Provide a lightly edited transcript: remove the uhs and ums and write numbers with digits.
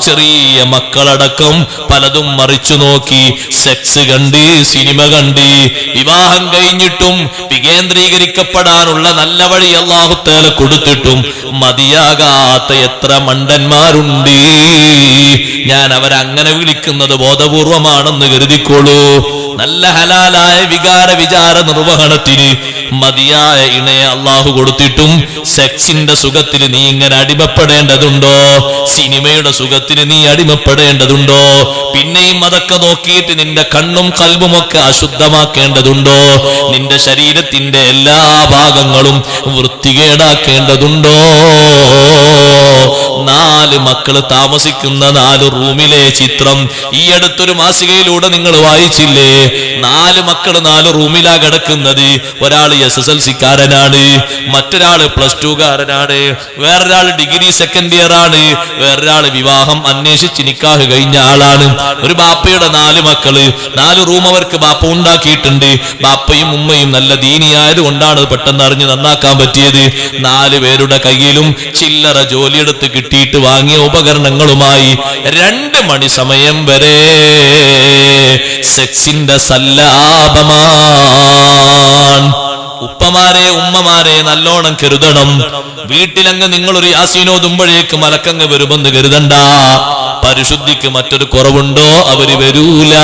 ചെറിയ മക്കളടക്കം പലതും മറിച്ചു നോക്കി. സെക്സ് കണ്ട്, സിനിമ കണ്ട്, വിവാഹം കഴിഞ്ഞിട്ടും വികേന്ദ്രീകരിക്കപ്പെടാനുള്ള നല്ല വഴി അല്ലാഹു തആല കൊടുത്തിട്ടും മതിയാകാത്ത എത്ര മണ്ടന്മാരുണ്ട്. ഞാൻ അവരങ്ങനെ വിളിക്കുന്നത് ബോധപൂർവമാണെന്ന് കരുതിക്കോളൂ. നല്ല ഹലാലായ വിചാര നിർവഹണത്തിന് മതിയായ ഇണയെ അള്ളാഹു കൊടുത്തിട്ടും സെക്സിന്റെ സുഖത്തിന് നീ ഇങ്ങനെ അടിമപ്പെടേണ്ടതുണ്ടോ? സിനിമയുടെ സുഖത്തിന് നീ അടിമപ്പെടേണ്ടതുണ്ടോ? പിന്നെയും അതൊക്കെ നോക്കിയിട്ട് നിന്റെ കണ്ണും കൽബുമൊക്കെ അശുദ്ധമാക്കേണ്ടതുണ്ടോ? നിന്റെ ശരീരത്തിന്റെ എല്ലാ ഭാഗങ്ങളും വൃത്തികേടാക്കേണ്ടതുണ്ടോ? 4 മക്കള് താമസിക്കുന്ന 4 റൂമിലെ ചിത്രം ഈ അടുത്തൊരു മാസികയിലൂടെ നിങ്ങൾ വായിച്ചില്ലേ? 4 മക്കള് 4 റൂമിലാ കിടക്കുന്നത്. ഒരാള് SSLC-കാരനാണ്, മറ്റൊരാള് +2 കാരനാണ്, വേറൊരാള് ഡിഗ്രി സെക്കൻഡ് ഇയർ ആണ്, വേറൊരാള് വിവാഹം അന്വേഷിച്ച് നിക്കാഹ് കഴിഞ്ഞ ആളാണ്. ഒരു ബാപ്പയുടെ 4 മക്കള്, 4 റൂം അവർക്ക് ബാപ്പ ഉണ്ടാക്കിയിട്ടുണ്ട്. ബാപ്പയും ഉമ്മയും നല്ല ദീനിയായത് കൊണ്ടാണ് പെട്ടെന്ന് അറിഞ്ഞ് നന്നാക്കാൻ പറ്റിയത്. 4 പേരുടെ കയ്യിലും ചില്ലറ ജോലിയെടുത്ത് കിട്ടിയിട്ട് വാങ്ങിയ ഉപകരണങ്ങളുമായി 2 മണി സമയം വരെ സെക്സിന്റെ സല്ലാപമാണ്. ഉപ്പമാരെ ഉമ്മമാരെ നല്ലോണം കരുതണം. വീട്ടിലങ്ങ് നിങ്ങളൊരു യാസീനോതുമ്പോഴേക്ക് മലക്കങ്ങ് വരുമെന്ന് കരുതണ്ട. പരിശുദ്ധിക്ക് മറ്റൊരു കുറവുണ്ടോ? അവര് വരൂല.